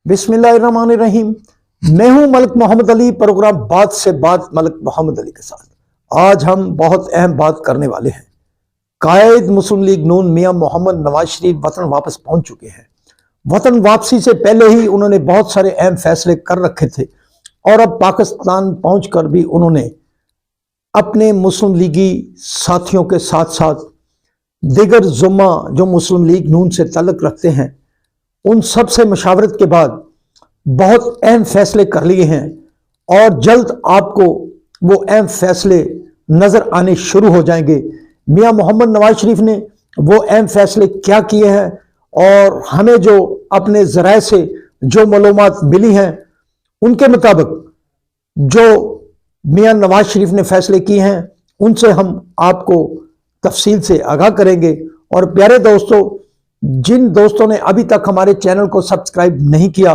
बिस्मिल्लाहिर्रहमानिर्रहीम। मैं हूं मलिक मोहम्मद अली, प्रोग्राम बात से बात मलिक मोहम्मद अली के साथ। आज हम बहुत अहम बात करने वाले हैं। कायद मुस्लिम लीग नून मियां मोहम्मद नवाज शरीफ वतन वापस पहुंच चुके हैं। वतन वापसी से पहले ही उन्होंने बहुत सारे अहम फैसले कर रखे थे और अब पाकिस्तान पहुंचकर भी उन्होंने अपने मुस्लिम लीगी साथियों के साथ साथ दिगर जुम्मा जो मुस्लिम लीग नून से ताल्लुक रखते हैं उन सब से मशावरत के बाद बहुत अहम फैसले कर लिए हैं और जल्द आपको वो अहम फैसले नजर आने शुरू हो जाएंगे। मियां मोहम्मद नवाज शरीफ ने वो अहम फैसले क्या किए हैं और हमें जो अपने ज़राए से जो मालूमात मिली हैं उनके मुताबिक जो मियां नवाज शरीफ ने फैसले किए हैं उनसे हम आपको तफसील से आगाह करेंगे। और प्यारे दोस्तों, जिन दोस्तों ने अभी तक हमारे चैनल को सब्सक्राइब नहीं किया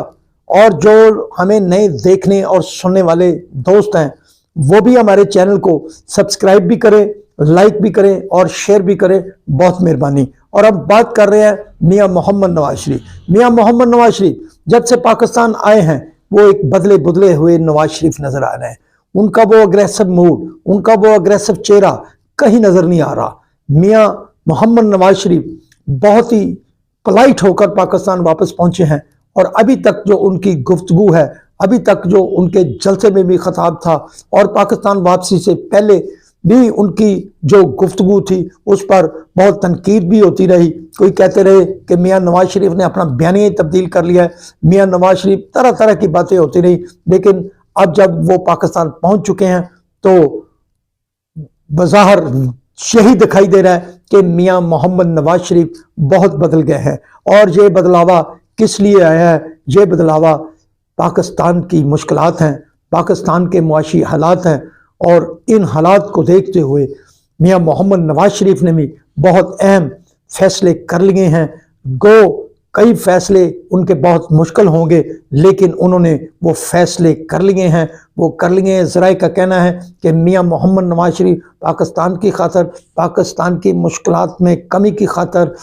और जो हमें नए देखने और सुनने वाले दोस्त हैं वो भी हमारे चैनल को सब्सक्राइब भी करें, लाइक भी करें और शेयर भी करें, बहुत मेहरबानी। और अब बात कर रहे हैं मियां मोहम्मद नवाज शरीफ। मियां मोहम्मद नवाज शरीफ जब से पाकिस्तान आए हैं वो एक बदले बुदले हुए नवाज शरीफ नजर आ रहे हैं। उनका वो अग्रेसिव मूड, उनका वो अग्रेसिव चेहरा कहीं नजर नहीं आ रहा। मियां मोहम्मद नवाज शरीफ बहुत ही पोलाइट होकर पाकिस्तान वापस पहुंचे हैं और अभी तक जो उनकी गुफ्तगू है, अभी तक जो उनके जलसे में भी खताब था और पाकिस्तान वापसी से पहले भी उनकी जो गुफ्तगू थी उस पर बहुत तनकीद भी होती रही। कोई कहते रहे कि मियां नवाज शरीफ ने अपना बयानिया ही तब्दील कर लिया है, मियां नवाज शरीफ तरह तरह की बातें होती रही। लेकिन अब जब वो पाकिस्तान पहुंच चुके हैं तो बज़ाहिर यही दिखाई दे रहा है कि मियां मोहम्मद नवाज शरीफ बहुत बदल गए हैं। और ये बदलावा किस लिए आया है? ये बदलावा पाकिस्तान की मुश्किलात हैं, पाकिस्तान के मुआशी हालात हैं और इन हालात को देखते हुए मियां मोहम्मद नवाज शरीफ ने भी बहुत अहम फैसले कर लिए हैं। गो कई फैसले उनके बहुत मुश्किल होंगे लेकिन उन्होंने वो फैसले कर लिए हैं, वो कर लिए हैं। ज़राए का कहना है कि मियां मोहम्मद नवाज शरीफ पाकिस्तान की खातर, पाकिस्तान की मुश्किलात में कमी की खातर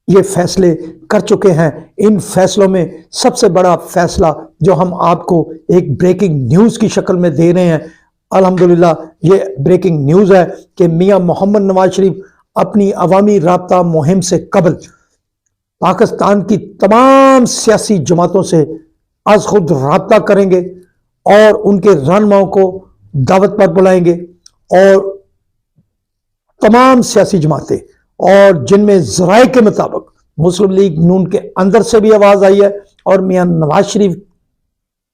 ये फैसले कर चुके हैं। इन फैसलों में सबसे बड़ा फैसला जो हम आपको एक ब्रेकिंग न्यूज़ की शक्ल में दे रहे हैं, अल्हम्दुलिल्लाह ये ब्रेकिंग न्यूज़ है कि मियां मोहम्मद नवाज शरीफ अपनी अवामी राब्ता मुहिम से कबल पाकिस्तान की तमाम सियासी जमातों से आज खुद राब्ता करेंगे और उनके रहनुमाओं को दावत पर बुलाएंगे और तमाम सियासी जमातें और जिनमें ज़राए के मुताबिक मुस्लिम लीग नून के अंदर से भी आवाज़ आई है और मियां नवाज शरीफ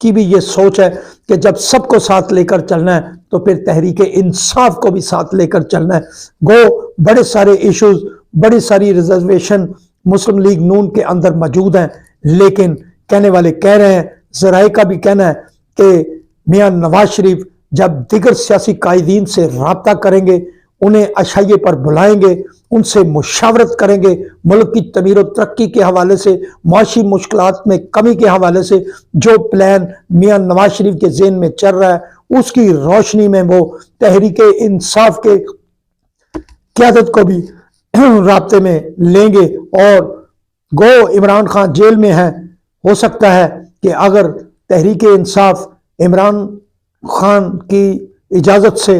की भी ये सोच है कि जब सबको साथ लेकर चलना है तो फिर तहरीक इंसाफ को भी साथ लेकर चलना है। गो बड़े सारे इश्यूज, बड़ी सारी रिजर्वेशन मुस्लिम लीग नून के अंदर मौजूद हैं लेकिन कहने वाले कह रहे हैं, ज़राए का भी कहना है कि मियां नवाज शरीफ जब दिगर सियासी कायदीन से राब्ता करेंगे, उन्हें अशाइये पर बुलाएंगे, उनसे मुशावरत करेंगे, मुल्क की तमीर और तरक्की के हवाले से, माशी मुश्किलात में कमी के हवाले से जो प्लान मियां नवाज शरीफ के ज़हन में चल रहा है उसकी रोशनी में वो तहरीक इंसाफ के क़यादत को भी राब्ते में लेंगे। और गो इमरान खान जेल में है, हो सकता है कि अगर तहरीक इंसाफ इमरान खान की इजाज़त से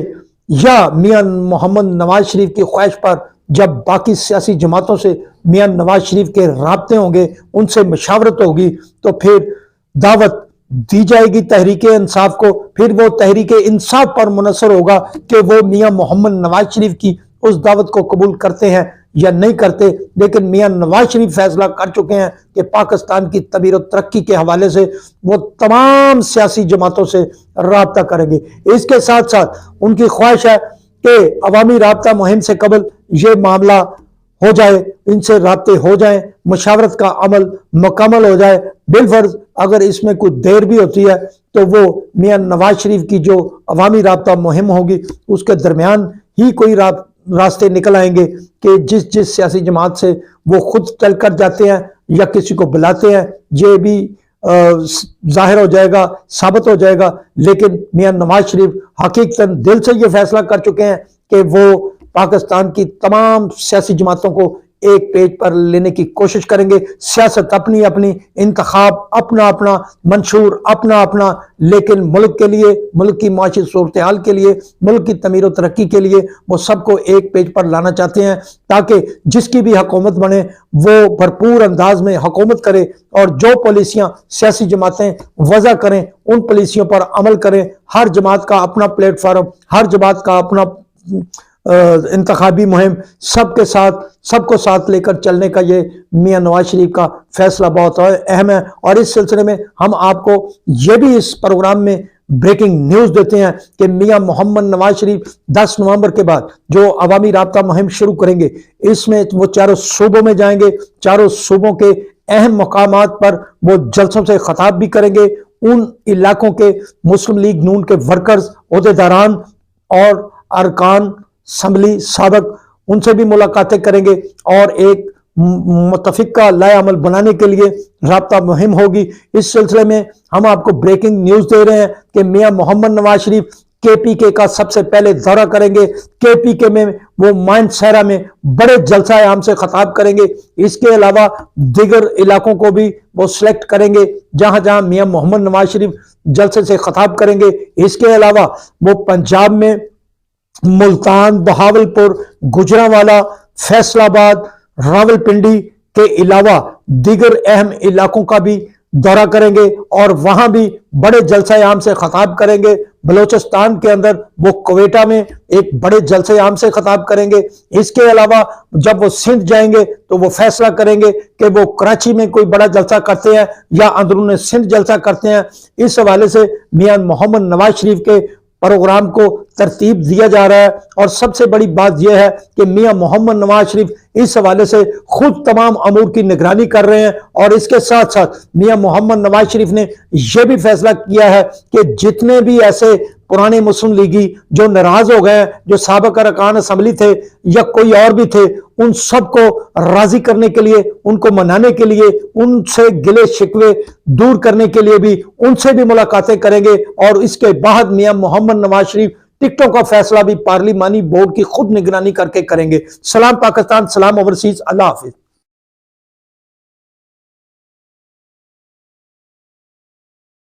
या मियां मोहम्मद नवाज शरीफ की ख्वाहिश पर जब बाकी सियासी जमातों से मियां नवाज शरीफ के राब्ते होंगे, उनसे मशावरत होगी तो फिर दावत दी जाएगी तहरीक इंसाफ को। फिर वो तहरीक इंसाफ पर मुनसर होगा कि वो मियां मोहम्मद नवाज शरीफ की उस दावत को कबूल करते हैं या नहीं करते। लेकिन मियां नवाज शरीफ फैसला कर चुके हैं कि पाकिस्तान की तमीर और तरक्की के हवाले से वो तमाम सियासी जमातों से राब्ता करेंगे। इसके साथ साथ उनकी ख्वाहिश है कि अवामी राब्ता मुहिम से कबल ये मामला हो जाए, इनसे राब्ते हो जाए, मशावरत का अमल मुकम्मल हो जाए। बिलफर्ज अगर इसमें कोई देर भी होती है तो वो मियां नवाज शरीफ की जो अवामी राब्ता मुहिम होगी उसके दरमियान ही कोई रास्ते निकल आएंगे कि जिस सियासी जमात से वो खुद चल कर जाते हैं या किसी को बुलाते हैं, ये भी जाहिर हो जाएगा, साबित हो जाएगा। लेकिन मियां नवाज शरीफ हकीकतन दिल से ये फैसला कर चुके हैं कि वो पाकिस्तान की तमाम सियासी जमातों को एक पेज पर लेने की कोशिश करेंगे। सियासत अपनी अपनी, इंतखाब अपना अपना, मंशूर अपना अपना, लेकिन मुल्क के लिए, मुल्क की माशी सूरत हाल के लिए, मुल्क की तमीर और तरक्की के लिए वो सबको एक पेज पर लाना चाहते हैं, ताकि जिसकी भी हुकूमत बने वो भरपूर अंदाज में हुकूमत करे और जो पॉलिसियां सियासी जमातें वज़ा करें उन पॉलिसियों पर अमल करें। हर जमात का अपना प्लेटफार्म, हर जमात का अपना इंतखाबी मुहिम, सबके साथ, सबको साथ लेकर चलने का ये मियां नवाज शरीफ का फैसला बहुत अहम है। और इस सिलसिले में हम आपको ये भी इस प्रोग्राम में ब्रेकिंग न्यूज देते हैं कि मियां मोहम्मद नवाज शरीफ 10 नवंबर के बाद जो अवामी राब्ता मुहिम शुरू करेंगे, इसमें वो चारों सूबों में जाएंगे, चारों सूबों के अहम मकामात पर वो जलसों से खिताब भी करेंगे। उन इलाकों के मुस्लिम लीग नून के वर्कर्स, ओहदेदारान और अरकान असम्बली साबक, उनसे भी मुलाकातें करेंगे और एक मुतफिका लाए अमल बनाने के लिए राब्ता मुहिम होगी। इस सिलसिले में हम आपको ब्रेकिंग न्यूज दे रहे हैं कि मियां मोहम्मद नवाज शरीफ केपीके का सबसे पहले दौरा करेंगे। केपीके में वो मानसहरा में बड़े जलसा आम से खिताब करेंगे। इसके अलावा दीगर इलाकों को भी वो सिलेक्ट करेंगे जहां जहां मियां मोहम्मद नवाज शरीफ जलसे से खिताब करेंगे। इसके अलावा वो पंजाब में मुल्तान, बहावलपुर, गुजरांवाला, फैसलाबाद, रावलपिंडी के अलावा दीगर अहम इलाकों का भी दौरा करेंगे और वहां भी बड़े जलसा आम से खिताब करेंगे। बलोचिस्तान के अंदर वो क्वेटा में एक बड़े जलसे आम से खिताब करेंगे। इसके अलावा जब वो सिंध जाएंगे तो वो फैसला करेंगे कि वो कराची में कोई बड़ा जलसा करते हैं या अंदरून सिंध जलसा करते हैं। इस हवाले से मियां मोहम्मद नवाज शरीफ के प्रोग्राम को तरतीब दिया जा रहा है। और सबसे बड़ी बात यह है कि मियां मोहम्मद नवाज शरीफ इस हवाले से खुद तमाम अमूर की निगरानी कर रहे हैं। और इसके साथ साथ मियां मोहम्मद नवाज शरीफ ने यह भी फैसला किया है कि जितने भी ऐसे पुराने मुस्लिम लीगी जो नाराज हो गए, जो साबिक अरकान असम्बली थे या कोई और भी थे, उन सबको राजी करने के लिए, उनको मनाने के लिए, उनसे गिले शिकवे दूर करने के लिए भी उनसे भी मुलाकातें करेंगे। और इसके बाद मियां मोहम्मद नवाज शरीफ टिकटों का फैसला भी पार्लिमानी बोर्ड की खुद निगरानी करके करेंगे। सलाम पाकिस्तान, सलाम ओवरसीज, अल्लाह हाफिज।